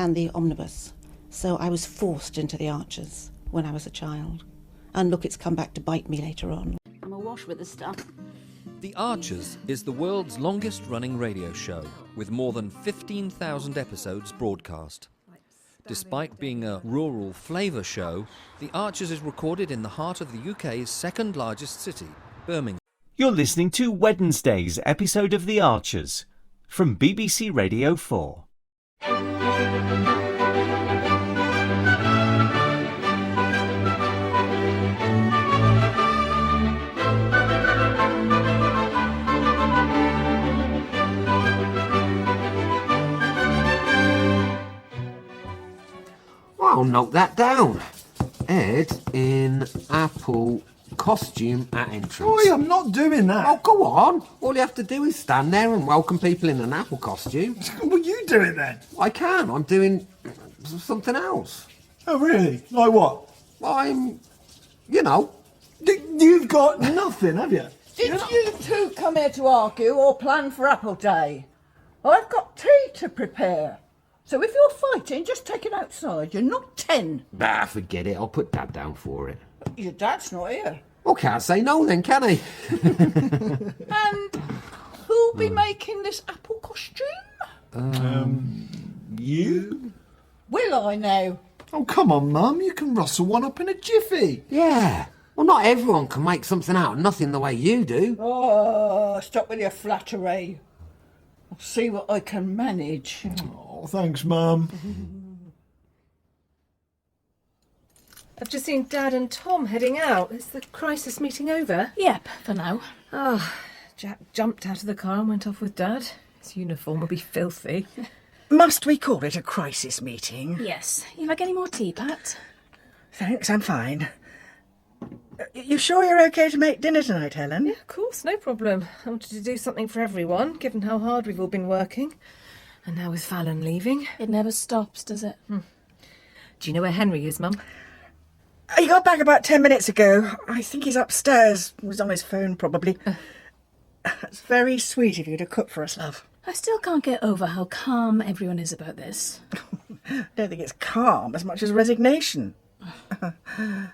and the omnibus. So I was forced into the Archers when I was a child. And look, it's come back to bite me later on. I'm awash with the stuff. The Archers is the world's longest-running radio show, with more than 15,000 episodes broadcast. Despite being a rural flavour show, The Archers is recorded in the heart of the UK's second-largest city, Birmingham. You're listening to Wednesday's episode of The Archers from BBC Radio 4. I'll knock that down. Ed in apple costume at entrance. Oi, I'm not doing that. Oh, go on. All you have to do is stand there and welcome people in an apple costume. Well, you do it then. I can. I'm doing something else. Oh, really? Like what? I'm, you know. You've got nothing, have you? Did you two come here to argue or plan for Apple Day? I've got tea to prepare. So if you're fighting, just take it outside. You're not 10. Bah, forget it. I'll put Dad down for it. Your dad's not here. Well, can't say no then, can he? And who'll be making this apple costume? You? Will I now? Oh, come on, Mum. You can rustle one up in a jiffy. Yeah. Well, not everyone can make something out of nothing the way you do. Oh, stop with your flattery. I'll see what I can manage. Oh, thanks, Mum. I've just seen Dad and Tom heading out. Is the crisis meeting over? Yep, for now. Oh, Jack jumped out of the car and went off with Dad. His uniform will be filthy. Must we call it a crisis meeting? Yes. You like any more tea, Pat? Thanks, I'm fine. You sure you're okay to make dinner tonight, Helen? Yeah, of course, no problem. I wanted to do something for everyone, given how hard we've all been working. And now with Fallon leaving. It never stops, does it? Do you know where Henry is, Mum? He got back about 10 minutes ago. I think he's upstairs. He was on his phone, probably. It's very sweet of you to cook for us, love. I still can't get over how calm everyone is about this. I don't think it's calm as much as resignation.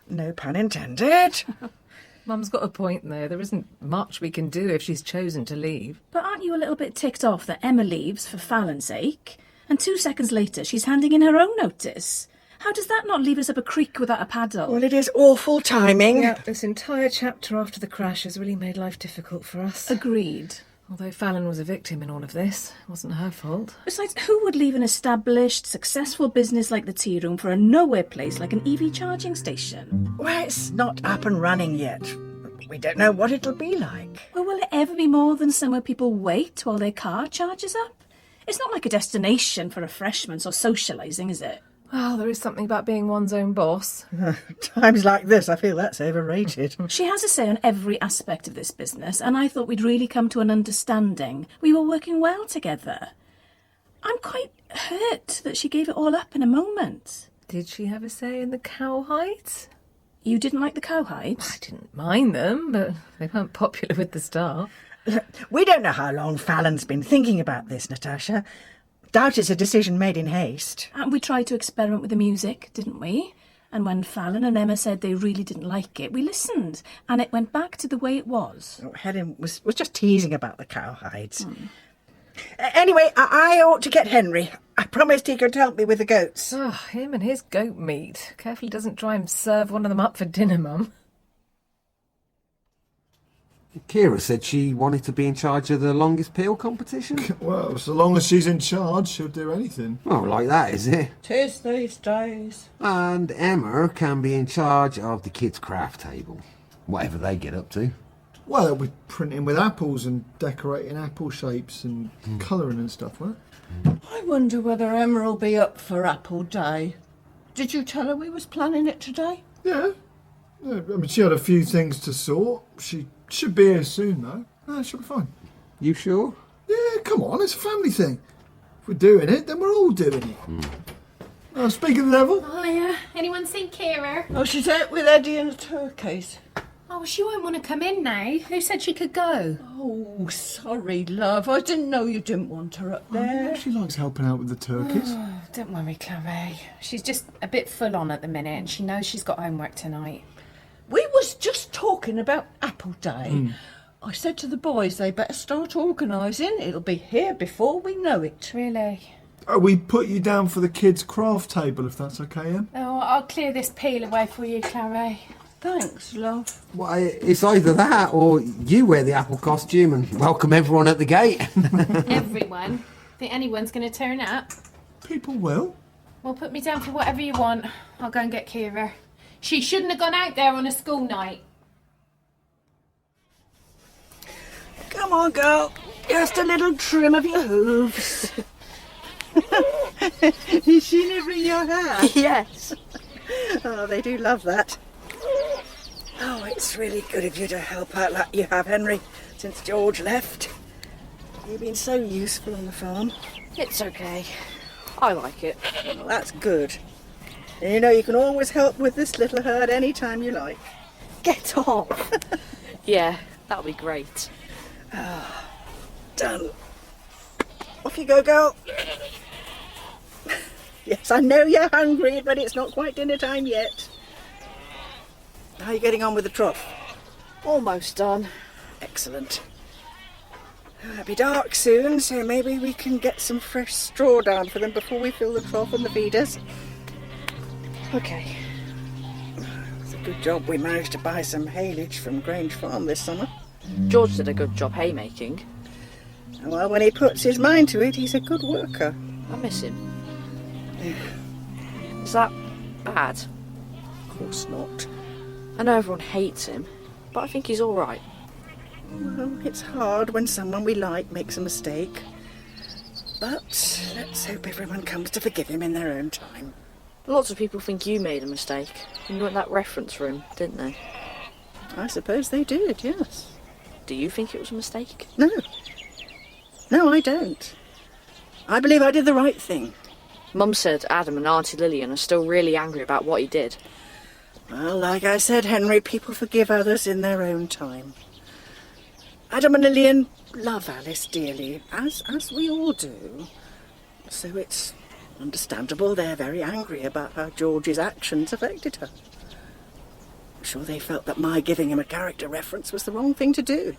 No pun intended. Mum's got a point, though. There isn't much we can do if she's chosen to leave. But aren't you a little bit ticked off that Emma leaves for Fallon's sake? And 2 seconds later, she's handing in her own notice. How does that not leave us up a creek without a paddle? Well, it is awful timing. Yeah, this entire chapter after the crash has really made life difficult for us. Agreed. Although Fallon was a victim in all of this, it wasn't her fault. Besides, who would leave an established, successful business like the tea room for a nowhere place like an EV charging station? Well, it's not up and running yet. We don't know what it'll be like. Well, will it ever be more than somewhere people wait while their car charges up? It's not like a destination for refreshments or socialising, is it? Well, there is something about being one's own boss. Times like this, I feel that's overrated. She has a say on every aspect of this business, and I thought we'd really come to an understanding. We were working well together. I'm quite hurt that she gave it all up in a moment. Did she have a say in the cowhides? You didn't like the cowhides? I didn't mind them, but they weren't popular with the staff. We don't know how long Fallon's been thinking about this, Natasha. Doubt it's a decision made in haste. And we tried to experiment with the music, didn't we? And when Fallon and Emma said they really didn't like it, we listened, and it went back to the way it was. Oh, Helen was just teasing about the cowhides. Anyway, I ought to get Henry. I promised he could help me with the goats. Oh, him and his goat meat. Careful he doesn't try and serve one of them up for dinner, Mum. Kira said she wanted to be in charge of the longest peel competition. Well, so long as she's in charge, she'll do anything. Well, like that, is it? 'Tis these days. And Emma can be in charge of the kids' craft table. Whatever they get up to. Well, they'll be printing with apples and decorating apple shapes and colouring and stuff, won't it? I wonder whether Emma will be up for Apple Day. Did you tell her we was planning it today? Yeah. I mean, she had a few things to sort. She should be here soon, though. No, she'll be fine. You sure? Yeah, come on, it's a family thing. If we're doing it, then we're all doing it. Speaking of the devil. Hiya. Anyone seen Kira? Oh, she's out with Eddie and the turkeys. Oh, she won't want to come in now. Who said she could go? Oh, sorry, love. I didn't know you didn't want her up there. She likes helping out with the turkeys. don't worry, Clarrie. She's just a bit full on at the minute and she knows she's got homework tonight. We was just talking about Apple Day. I said to the boys they better start organising. It'll be here before we know it. Really? We put you down for the kids' craft table, if that's okay, Em? Oh, I'll clear this peel away for you, Clarrie. Thanks, love. Well, it's either that or you wear the apple costume and welcome everyone at the gate. Everyone? Think anyone's going to turn up? People will. Well, put me down for whatever you want. I'll go and get Kira. She shouldn't have gone out there on a school night. Come on, girl. Just a little trim of your hooves. Is she nibbling your hair? Yes. Oh, they do love that. Oh, it's really good of you to help out like you have, Henry, since George left. You've been so useful on the farm. It's okay. I like it. Well, that's good. And you know you can always help with this little herd any time you like. Get off. Yeah, that'll be great. Done. Off you go, girl. Yes, I know you're hungry, but it's not quite dinner time yet. How are you getting on with the trough? Almost done. Excellent. It'll be dark soon, so maybe we can get some fresh straw down for them before we fill the trough and the feeders. Okay. It's a good job we managed to buy some haylage from Grange Farm this summer. George did a good job haymaking. Well, when he puts his mind to it, he's a good worker. I miss him. Is that bad? Of course not. I know everyone hates him, but I think he's all right. Well, it's hard when someone we like makes a mistake. But let's hope everyone comes to forgive him in their own time. Lots of people think you made a mistake when you went that reference room, didn't they? I suppose they did, yes. Do you think it was a mistake? No. No, I don't. I believe I did the right thing. Mum said Adam and Auntie Lillian are still really angry about what he did. Well, like I said, Henry, people forgive others in their own time. Adam and Lillian love Alice dearly, as we all do. So it's understandable they're very angry about how George's actions affected her. I'm sure they felt that my giving him a character reference was the wrong thing to do.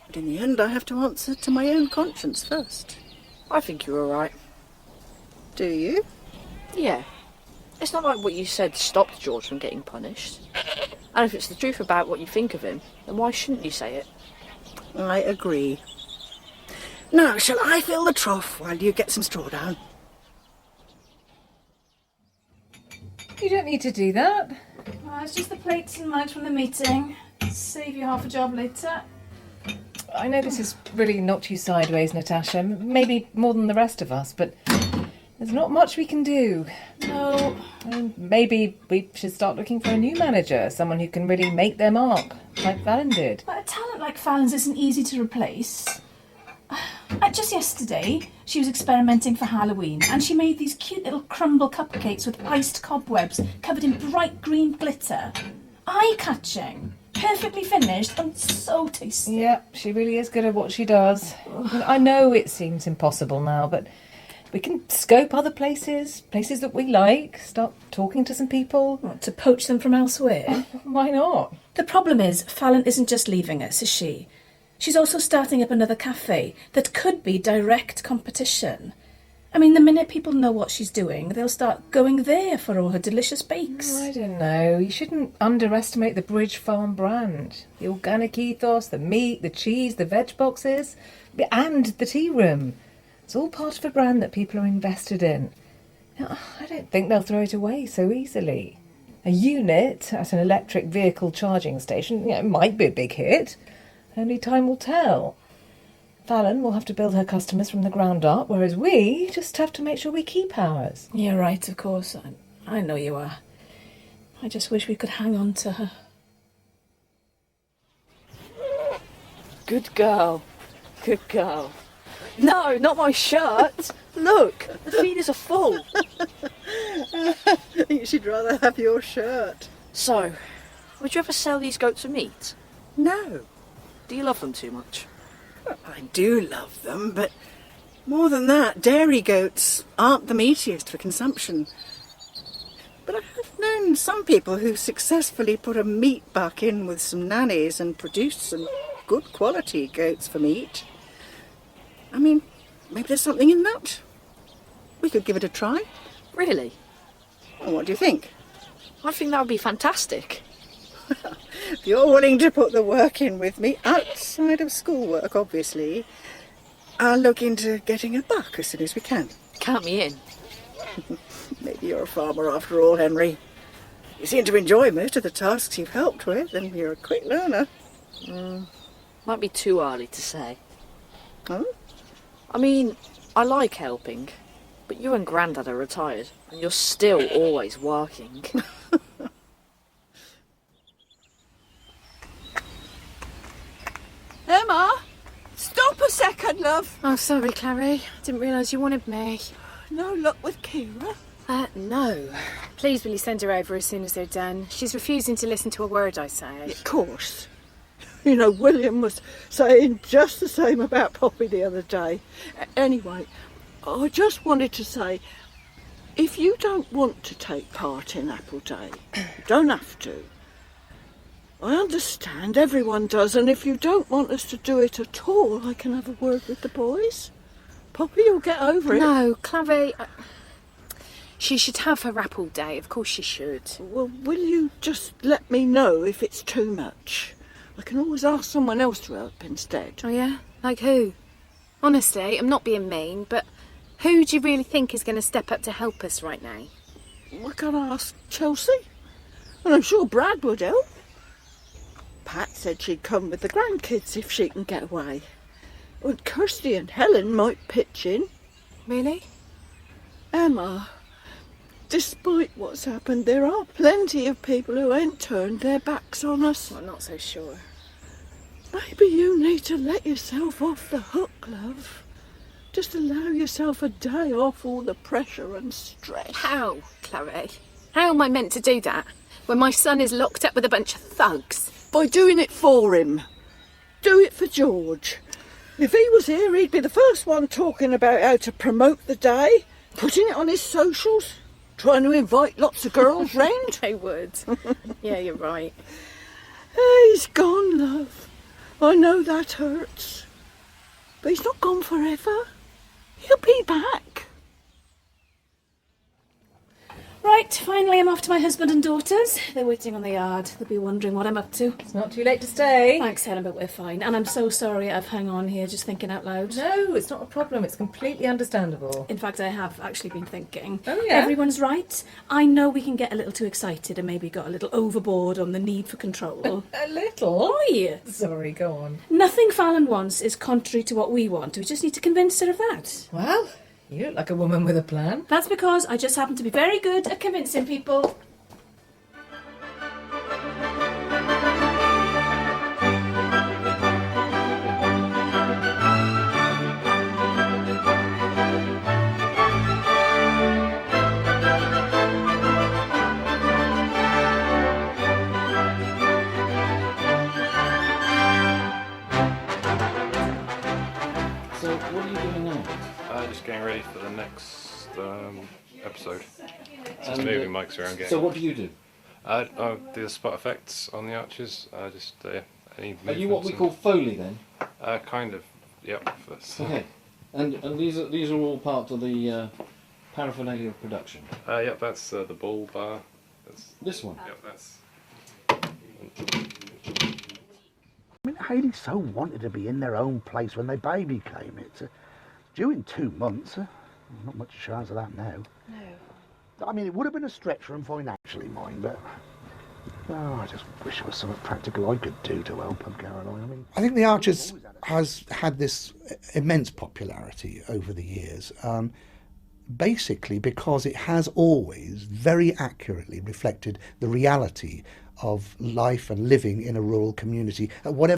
But in the end, I have to answer to my own conscience first. I think you're all right. Do you? Yeah. It's not like what you said stopped George from getting punished. And if it's the truth about what you think of him, then why shouldn't you say it? I agree. Now, shall I fill the trough while you get some straw down? You don't need to do that. Oh, it's just the plates and mugs from the meeting. Save you half a job later. I know this has really knocked you sideways, Natasha. Maybe more than the rest of us, but there's not much we can do. No. Maybe we should start looking for a new manager, someone who can really make their mark, like Fallon did. But a talent like Fallon's isn't easy to replace. Just yesterday, she was experimenting for Halloween, and she made these cute little crumble cupcakes with iced cobwebs covered in bright green glitter. Eye-catching. Perfectly finished and so tasty. Yeah, she really is good at what she does. I know it seems impossible now, but we can scope other places that we like, start talking to some people. What, to poach them from elsewhere? Why not? The problem is, Fallon isn't just leaving us, is she? She's also starting up another cafe that could be direct competition. I mean, the minute people know what she's doing, they'll start going there for all her delicious bakes. I don't know. You shouldn't underestimate the Grange Farm brand. The organic ethos, the meat, the cheese, the veg boxes, and the tea room. It's all part of a brand that people are invested in. Now, I don't think they'll throw it away so easily. A unit at an electric vehicle charging station, might be a big hit. Only time will tell. Fallon will have to build her customers from the ground up, whereas we just have to make sure we keep ours. You're right, of course. I know you are. I just wish we could hang on to her. Good girl. Good girl. No, not my shirt. Look, the feeders are full. I think she'd rather have your shirt. So, would you ever sell these goats for meat? No. Do you love them too much? Well, I do love them, but More than that, dairy goats aren't the meatiest for consumption. But I have known some people who successfully put a meat buck in with some nannies and produced some good quality goats for meat. I mean, maybe there's something in that. We could give it a try. Really? Well, what do you think? I think that would be fantastic. If you're willing to put the work in with me, outside of schoolwork, obviously, I'll look into getting a buck as soon as we can. Count me in. Maybe you're a farmer after all, Henry. You seem to enjoy most of the tasks you've helped with, and you're a quick learner. Might be too early to say. Oh? I mean, I like helping, but you and Grandad are retired, and you're still always working. Emma, stop a second, love. Oh, sorry, Clarrie. I didn't realise you wanted me. No luck with Kira? No. Please will you send her over as soon as they're done? She's refusing to listen to a word I say. Of course. You know, William was saying just the same about Poppy the other day. Anyway, I just wanted to say, if you don't want to take part in Apple Day, you don't have to. I understand everyone does, and if you don't want us to do it at all, I can have a word with the boys. Poppy will get over it. No, Clarrie, she should have her Apple Day. Of course she should. Well, will you just let me know if it's too much? I can always ask someone else to help instead. Oh, yeah? Like who? Honestly, I'm not being mean, but who do you really think is going to step up to help us right now? I can ask Chelsea, and I'm sure Brad would help. Pat said she'd come with the grandkids if she can get away. And Kirsty and Helen might pitch in. Really? Emma, despite what's happened, there are plenty of people who ain't turned their backs on us. I'm not so sure. Maybe you need to let yourself off the hook, love. Just allow yourself a day off all the pressure and stress. How, Clarrie? How am I meant to do that when my son is locked up with a bunch of thugs? By doing it for him. Do it for George. If he was here, he'd be the first one talking about how to promote the day, putting it on his socials, trying to invite lots of girls round. They would. Yeah, you're right. He's gone, love. I know that hurts. But he's not gone forever. He'll be back. Right, finally I'm off to my husband and daughters. They're waiting on the yard. They'll be wondering what I'm up to. It's not too late to stay. Thanks, Helen, but we're fine. And I'm so sorry I've hung on here just thinking out loud. No, it's not a problem. It's completely understandable. In fact, I have actually been thinking. Oh, yeah? Everyone's right. I know we can get a little too excited and maybe got a little overboard on the need for control. A little? Oi! Sorry, go on. Nothing Fallon wants is contrary to what we want. We just need to convince her of that. Well, you look like a woman with a plan. That's because I just happen to be very good at convincing people. So, what are you doing now? Just getting ready for the next episode. Just And, moving mics around. Getting. So, what do you do? I do the spot effects on the arches. Just any. Are you what we movements call Foley then? and- Kind of. Yep. Okay. And these are all part of the paraphernalia of production. Yep. That's the ball bar. That's. This one. Yep. That's. I mean, Hayley so wanted to be in their own place when their baby came. It's due in 2 months. Not much chance of that now. No. I mean, it would have been a stretch for them financially, mind, but I just wish there was something practical I could do to help them, Caroline. I mean, I think The Archers has had this immense popularity over the years, basically because it has always very accurately reflected the reality of life and living in a rural community, at whatever